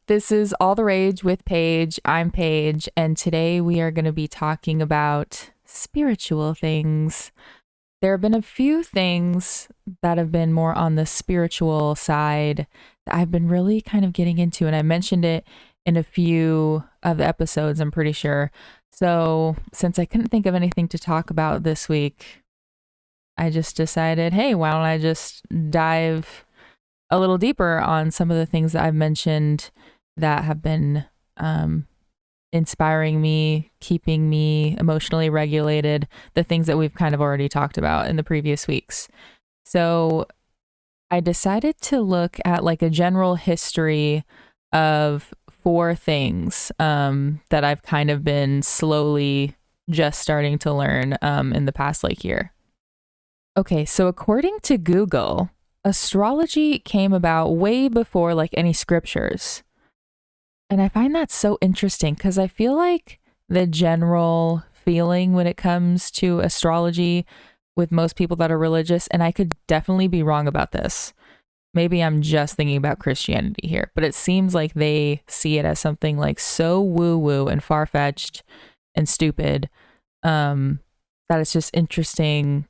This is All the Rage with Paige. I'm Paige, and today we are going to be talking about spiritual things. There have been a few things that have been more on the spiritual side that I've been really kind of getting into, and I mentioned it in a few of the episodes, I'm pretty sure. So, since I couldn't think of anything to talk about this week, I just decided, hey, why don't I just dive a little deeper on some of the things that I've mentioned that have been inspiring me, keeping me emotionally regulated, the things that we've kind of already talked about in the previous weeks. So I decided to look at like a general history of four things that I've kind of been slowly just starting to learn in the past like year. Okay, so according to Google, astrology came about way before like any scriptures. And I find that so interesting because I feel like the general feeling when it comes to astrology with most people that are religious, and I could definitely be wrong about this. Maybe I'm just thinking about Christianity here, but it seems like they see it as something like so woo-woo and far-fetched and stupid that it's just interesting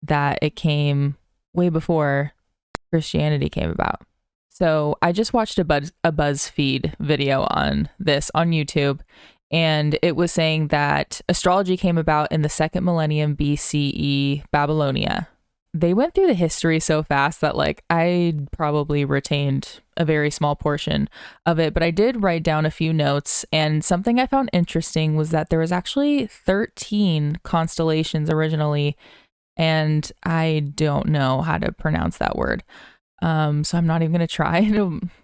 that it came way before Christianity came about. So I just watched a Buzzfeed video on this on YouTube, and it was saying that astrology came about in the second millennium BCE Babylonia. They went through the history so fast that like I probably retained a very small portion of it, but I did write down a few notes, and something I found interesting was that there was actually 13 constellations originally, and I don't know how to pronounce that word. So I'm not even going to try.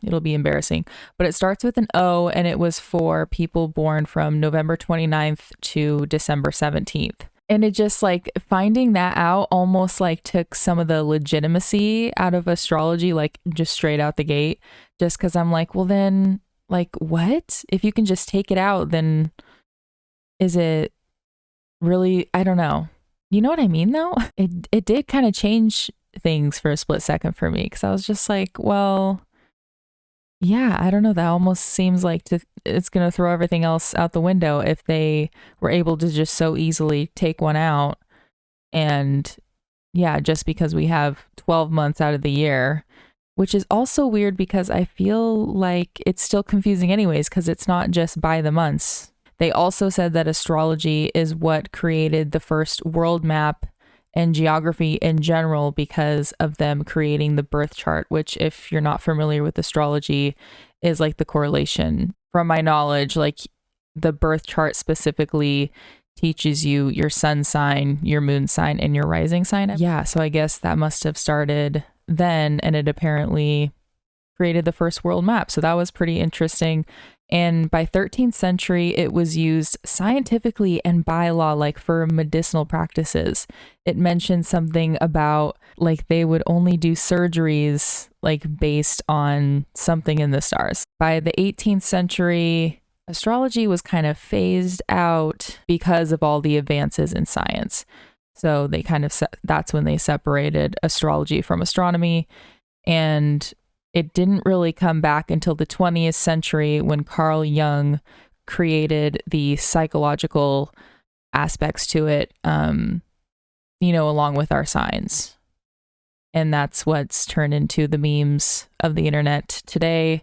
It'll be embarrassing. But it starts with an O, and it was for people born from November 29th to December 17th. And it just like finding that out almost like took some of the legitimacy out of astrology, like just straight out the gate, just because I'm like, well, then like what? If you can just take it out, then is it really, I don't know. You know what I mean, though? It did kind of change things for a split second for me because I was just like, well, yeah, I don't know. That almost seems like it's going to throw everything else out the window if they were able to just so easily take one out. And yeah, just because we have 12 months out of the year, which is also weird because I feel like it's still confusing anyways because it's not just by the months. They also said that astrology is what created the first world map and geography in general because of them creating the birth chart, which if you're not familiar with astrology is like the correlation. From my knowledge, like the birth chart specifically teaches you your sun sign, your moon sign, and your rising sign. Yeah, so I guess that must have started then, and it apparently created the first world map. So that was pretty interesting. And by 13th century, it was used scientifically and by law, like for medicinal practices. It mentioned something about like they would only do surgeries like based on something in the stars. By the 18th century, astrology was kind of phased out because of all the advances in science. So they kind of, that's when they separated astrology from astronomy. And it didn't really come back until the 20th century when Carl Jung created the psychological aspects to it, along with our signs. And that's what's turned into the memes of the internet today.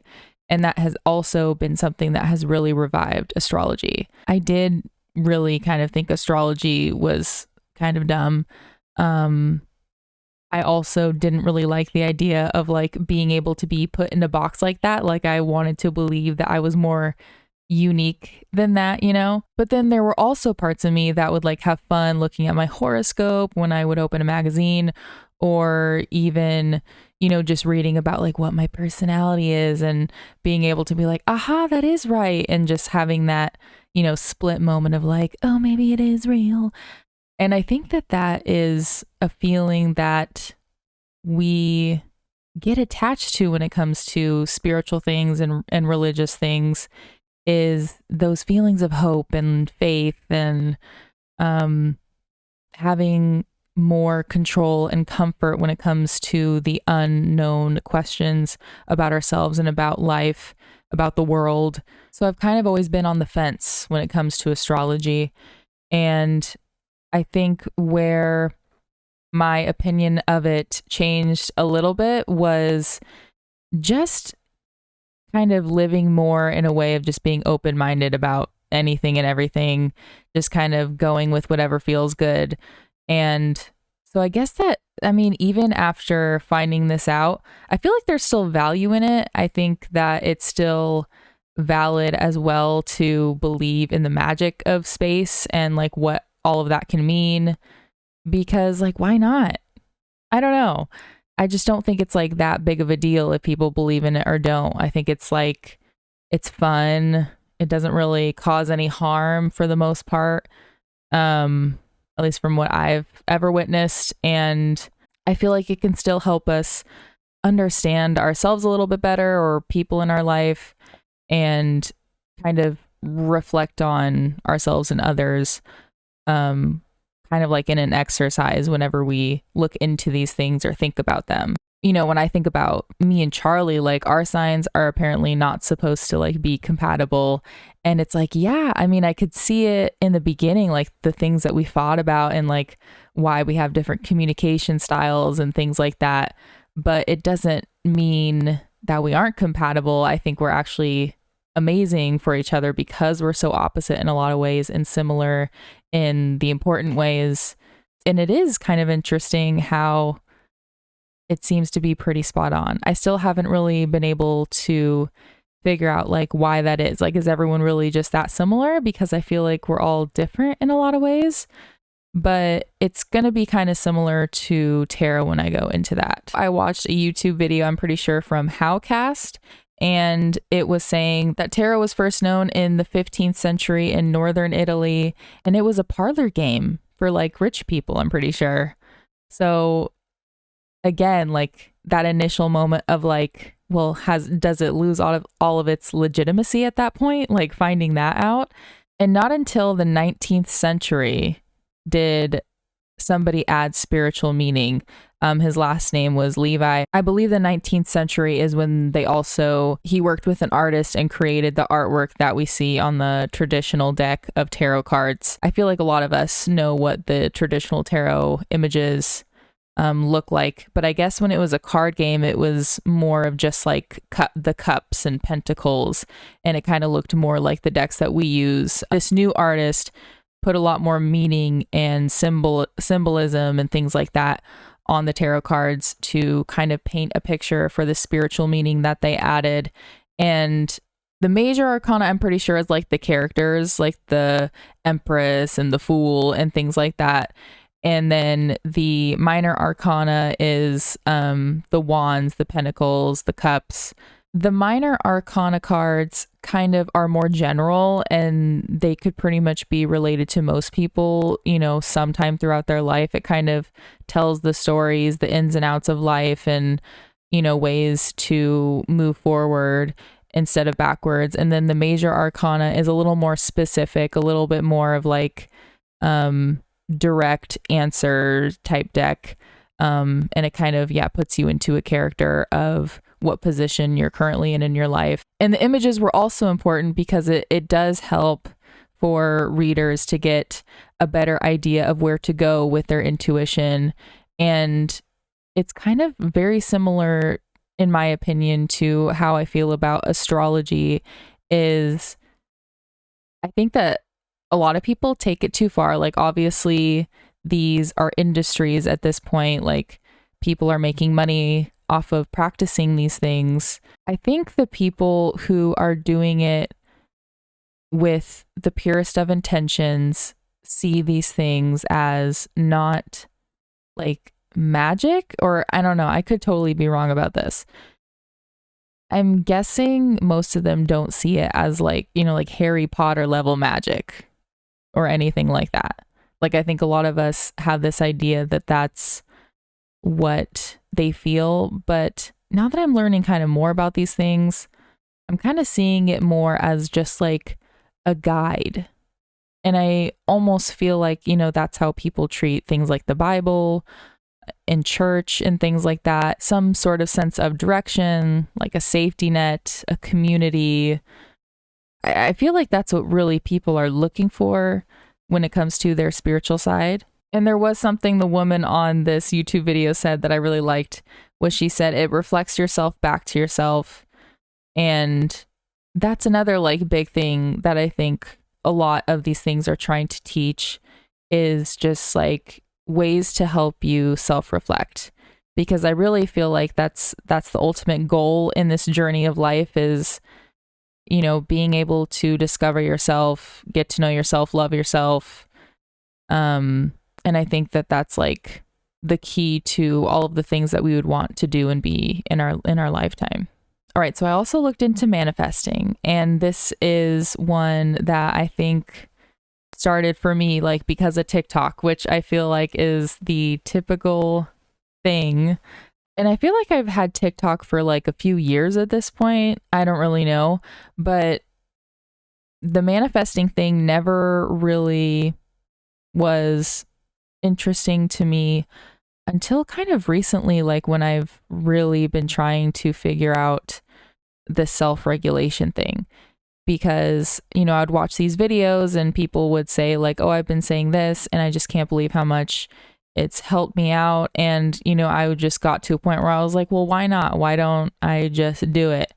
And that has also been something that has really revived astrology. I did really kind of think astrology was kind of dumb. I also didn't really like the idea of like being able to be put in a box like that. Like I wanted to believe that I was more unique than that, But then there were also parts of me that would like have fun looking at my horoscope when I would open a magazine, or even, just reading about like what my personality is and being able to be like, aha, that is right. And just having that, split moment of like, oh, maybe it is real. And I think that is a feeling that we get attached to when it comes to spiritual things and religious things, is those feelings of hope and faith and having more control and comfort when it comes to the unknown questions about ourselves and about life, about the world. So I've kind of always been on the fence when it comes to astrology. And I think where my opinion of it changed a little bit was just kind of living more in a way of just being open-minded about anything and everything, just kind of going with whatever feels good. And so I guess that, I mean, even after finding this out, I feel like there's still value in it. I think that it's still valid as well to believe in the magic of space and like what all of that can mean, because like, why not? I don't know. I just don't think it's like that big of a deal if people believe in it or don't. I think it's like, it's fun. It doesn't really cause any harm for the most part. At least from what I've ever witnessed. And I feel like it can still help us understand ourselves a little bit better, or people in our life, and kind of reflect on ourselves and others. Kind of like in an exercise whenever we look into these things or think about them. You know, when I think about me and Charlie, like our signs are apparently not supposed to like be compatible. And it's like, yeah, I mean, I could see it in the beginning, like the things that we fought about and like why we have different communication styles and things like that. But it doesn't mean that we aren't compatible. I think we're actually amazing for each other because we're so opposite in a lot of ways and similar in the important ways. And it is kind of interesting how it seems to be pretty spot on. I still haven't really been able to figure out like why that is. Like, is everyone really just that similar? Because I feel like we're all different in a lot of ways. But it's going to be kind of similar to tarot when I go into that. I watched a YouTube video, I'm pretty sure from Howcast, and it was saying that tarot was first known in the 15th century in northern Italy, and it was a parlor game for like rich people, I'm pretty sure. So again, like that initial moment of like, well, does it lose all of its legitimacy at that point? Like finding that out. And not until the 19th century did somebody add spiritual meaning. His last name was Levi. I believe the 19th century is when he worked with an artist and created the artwork that we see on the traditional deck of tarot cards. I feel like a lot of us know what the traditional tarot images look like, but I guess when it was a card game, it was more of just like the cups and pentacles, and it kind of looked more like the decks that we use. This new artist put a lot more meaning and symbolism and things like that on the tarot cards to kind of paint a picture for the spiritual meaning that they added. And the major arcana, I'm pretty sure, is like the characters, like the Empress and the Fool and things like that. And then the minor arcana is the wands, the pentacles, the cups. The minor arcana cards kind of are more general, and they could pretty much be related to most people, you know, sometime throughout their life. It kind of tells the stories, the ins and outs of life, and, you know, ways to move forward instead of backwards. And then the major arcana is a little more specific, a little bit more of like direct answer type deck. And it kind of, puts you into a character of what position you're currently in your life. And the images were also important because it does help for readers to get a better idea of where to go with their intuition. And it's kind of very similar, in my opinion, to how I feel about astrology. Is I think that a lot of people take it too far. Like, obviously, these are industries at this point. Like, people are making money off of practicing these things. I think the people who are doing it with the purest of intentions see these things as not like magic, or I don't know. I could totally be wrong about this. I'm guessing most of them don't see it as like, you know, like Harry Potter level magic or anything like that. Like, I think a lot of us have this idea that that's what they feel. But now that I'm learning kind of more about these things, I'm kind of seeing it more as just like a guide. And I almost feel like, you know, that's how people treat things like the Bible, in church and things like that, some sort of sense of direction, like a safety net, a community. I feel like that's what really people are looking for when it comes to their spiritual side. And there was something the woman on this YouTube video said that I really liked, was she said it reflects yourself back to yourself. And that's another like big thing that I think a lot of these things are trying to teach, is just like ways to help you self-reflect, because I really feel like that's the ultimate goal in this journey of life, is, you know, being able to discover yourself, get to know yourself, love yourself. And I think that that's like the key to all of the things that we would want to do and be in our lifetime. All right, so I also looked into manifesting, and this is one that I think started for me like because of TikTok, which I feel like is the typical thing. And I feel like I've had TikTok for like a few years at this point. I don't really know, but the manifesting thing never really was interesting to me until kind of recently, like when I've really been trying to figure out the self-regulation thing. Because, you know, I'd watch these videos and people would say like, oh, I've been saying this and I just can't believe how much it's helped me out. And, you know, I just got to a point where I was like, well, why not? Why don't I just do it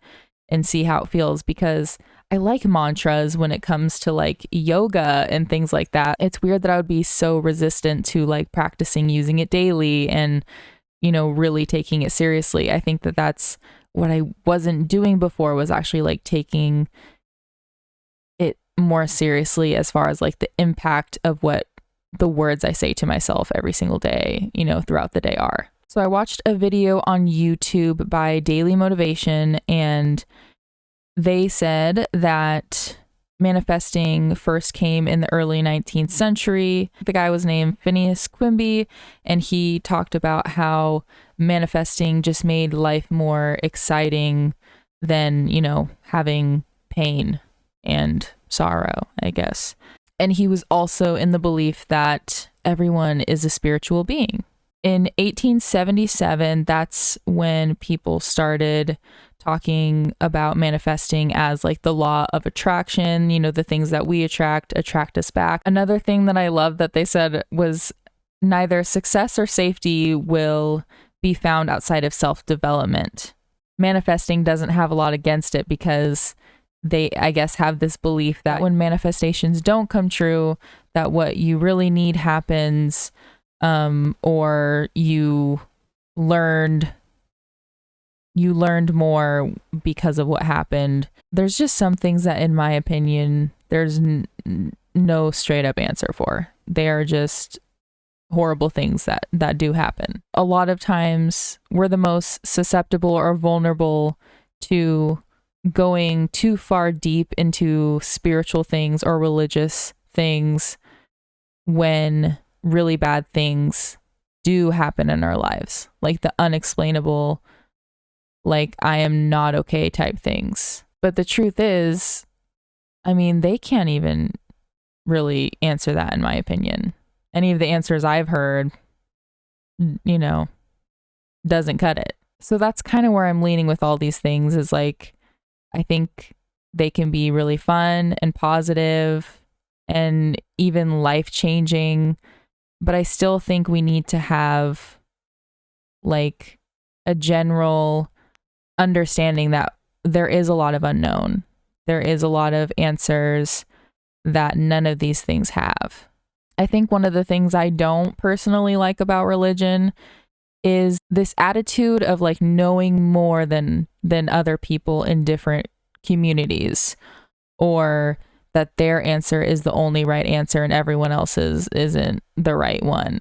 and see how it feels? Because I like mantras when it comes to like yoga and things like that. It's weird that I would be so resistant to like practicing using it daily and, you know, really taking it seriously. I think that that's what I wasn't doing before, was actually like taking it more seriously as far as like the impact of what the words I say to myself every single day, you know, throughout the day are. So I watched a video on YouTube by Daily Motivation, and they said that manifesting first came in the early 19th century. The guy was named Phineas Quimby, and he talked about how manifesting just made life more exciting than, you know, having pain and sorrow, I guess. And he was also in the belief that everyone is a spiritual being. In 1877, that's when people started talking about manifesting as like the law of attraction. You know, the things that we attract us back. Another thing that I love that they said was neither success or safety will be found outside of self-development. Manifesting doesn't have a lot against it, because they, I guess, have this belief that when manifestations don't come true, that what you really need happens, or you learned more because of what happened. There's just some things that, in my opinion, there's no straight up answer for. They are just horrible things that do happen. A lot of times we're the most susceptible or vulnerable to going too far deep into spiritual things or religious things when really bad things do happen in our lives, like the unexplainable, like I am not okay type things. But the truth is, I mean, they can't even really answer that, in my opinion. Any of the answers I've heard, you know, doesn't cut it. So that's kind of where I'm leaning with all these things, is like, I think they can be really fun and positive and even life-changing, but I still think we need to have like a general understanding that there is a lot of unknown. There is a lot of answers that none of these things have. I think one of the things I don't personally like about religion is this attitude of like knowing more than other people in different communities, or that their answer is the only right answer and everyone else's isn't the right one.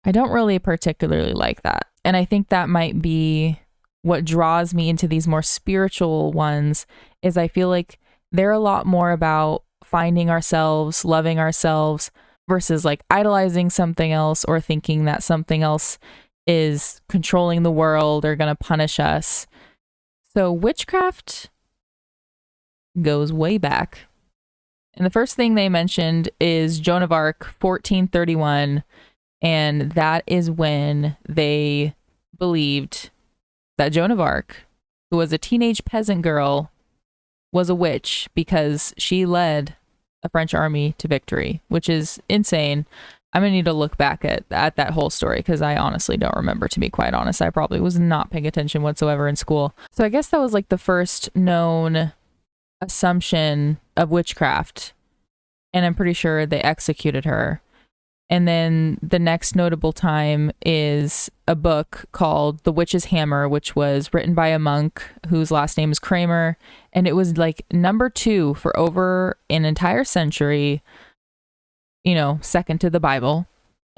I don't really particularly like that. And I think that might be what draws me into these more spiritual ones, is I feel like they're a lot more about finding ourselves, loving ourselves, versus like idolizing something else or thinking that something else is controlling the world or going to punish us. So witchcraft goes way back. And the first thing they mentioned is Joan of Arc, 1431. And that is when they believed that Joan of Arc, who was a teenage peasant girl, was a witch because she led a French army to victory, which is insane. I'm going to need to look back at that whole story because I honestly don't remember, to be quite honest. I probably was not paying attention whatsoever in school. So I guess that was like the first known assumption of witchcraft. And I'm pretty sure they executed her. And then the next notable time is a book called The Witch's Hammer, which was written by a monk whose last name is Kramer. And it was like number 2 for over an entire century, you know, second to the Bible.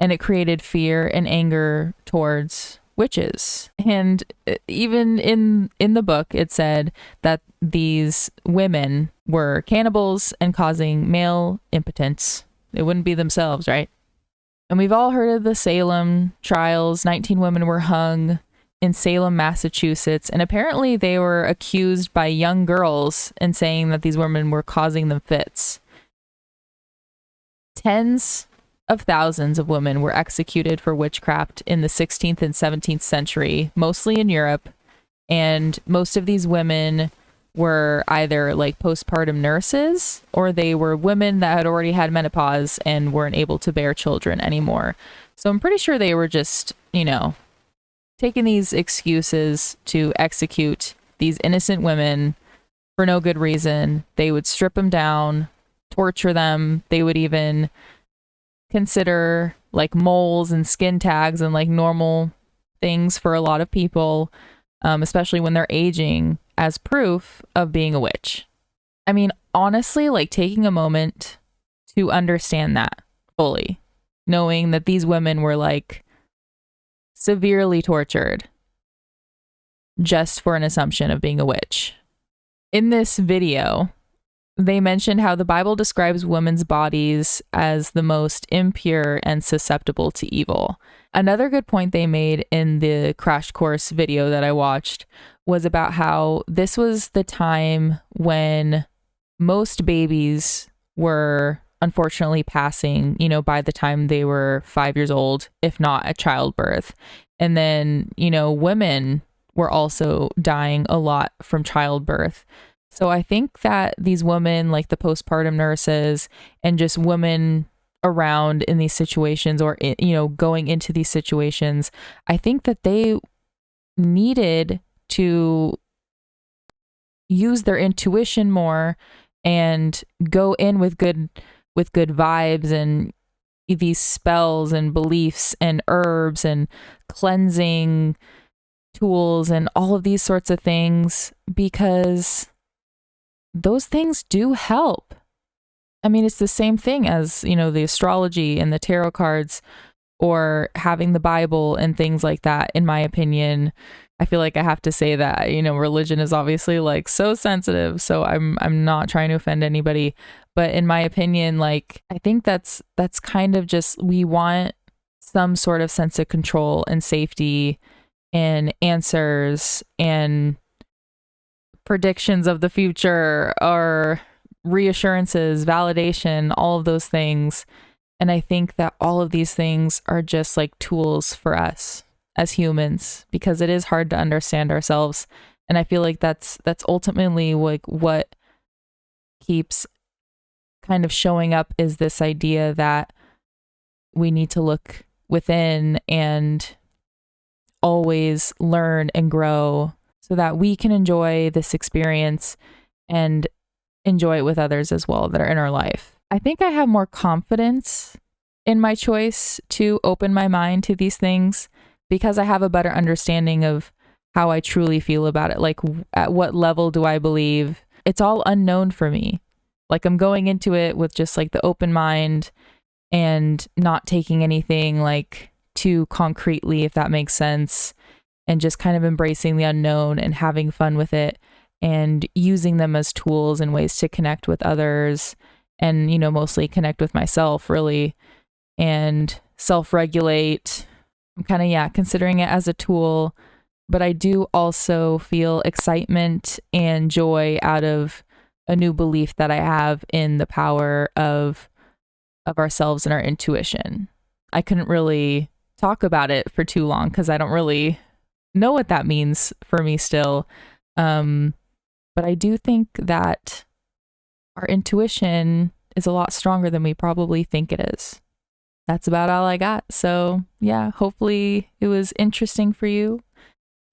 And it created fear and anger towards witches. And even in the book, it said that these women were cannibals and causing male impotence. It wouldn't be themselves, right? And we've all heard of the Salem trials. 19 women were hung in Salem, Massachusetts. And apparently they were accused by young girls and saying that these women were causing them fits. Tens of thousands of women were executed for witchcraft in the 16th and 17th century, mostly in Europe. And most of these women were either like postpartum nurses, or they were women that had already had menopause and weren't able to bear children anymore. So I'm pretty sure they were just, you know, taking these excuses to execute these innocent women for no good reason. They would strip them down, torture them. They would even consider like moles and skin tags and like normal things for a lot of people, especially when they're aging, as proof of being a witch. I mean, honestly, like taking a moment to understand that fully, knowing that these women were like severely tortured just for an assumption of being a witch. In this video, they mentioned how the Bible describes women's bodies as the most impure and susceptible to evil. Another good point they made in the crash course video that I watched was about how this was the time when most babies were unfortunately passing, you know, by the time they were 5 years old, if not at childbirth. And then, you know, women were also dying a lot from childbirth. So I think that these women, like the postpartum nurses and just women around in these situations, or, you know, going into these situations, I think that they needed to use their intuition more and go in with good vibes and these spells and beliefs and herbs and cleansing tools and all of these sorts of things, because those things do help. I mean, it's the same thing as, you know, the astrology and the tarot cards or having the Bible and things like that. In my opinion, I feel like I have to say that, you know, religion is obviously like so sensitive, so I'm not trying to offend anybody, but in my opinion, like, I think that's kind of just, we want some sort of sense of control and safety and answers and predictions of the future or reassurances, validation, all of those things. And I think that all of these things are just like tools for us as humans, because it is hard to understand ourselves. And I feel like that's ultimately like what keeps kind of showing up, is this idea that we need to look within and always learn and grow so that we can enjoy this experience and enjoy it with others as well that are in our life. I think I have more confidence in my choice to open my mind to these things because I have a better understanding of how I truly feel about it. Like, at what level do I believe? It's all unknown for me. Like, I'm going into it with just like the open mind and not taking anything like too concretely, if that makes sense, and just kind of embracing the unknown and having fun with it and using them as tools and ways to connect with others and, you know, mostly connect with myself, really, and self-regulate. I'm kind of, yeah, considering it as a tool, but I do also feel excitement and joy out of a new belief that I have in the power of ourselves and our intuition. I couldn't really talk about it for too long because I don't really know what that means for me still. But I do think that our intuition is a lot stronger than we probably think it is. That's about all I got. So, yeah, hopefully it was interesting for you.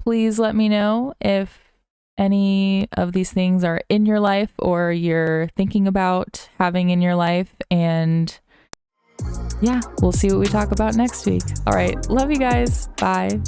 Please let me know if any of these things are in your life or you're thinking about having in your life. And yeah, we'll see what we talk about next week. All right. Love you guys. Bye.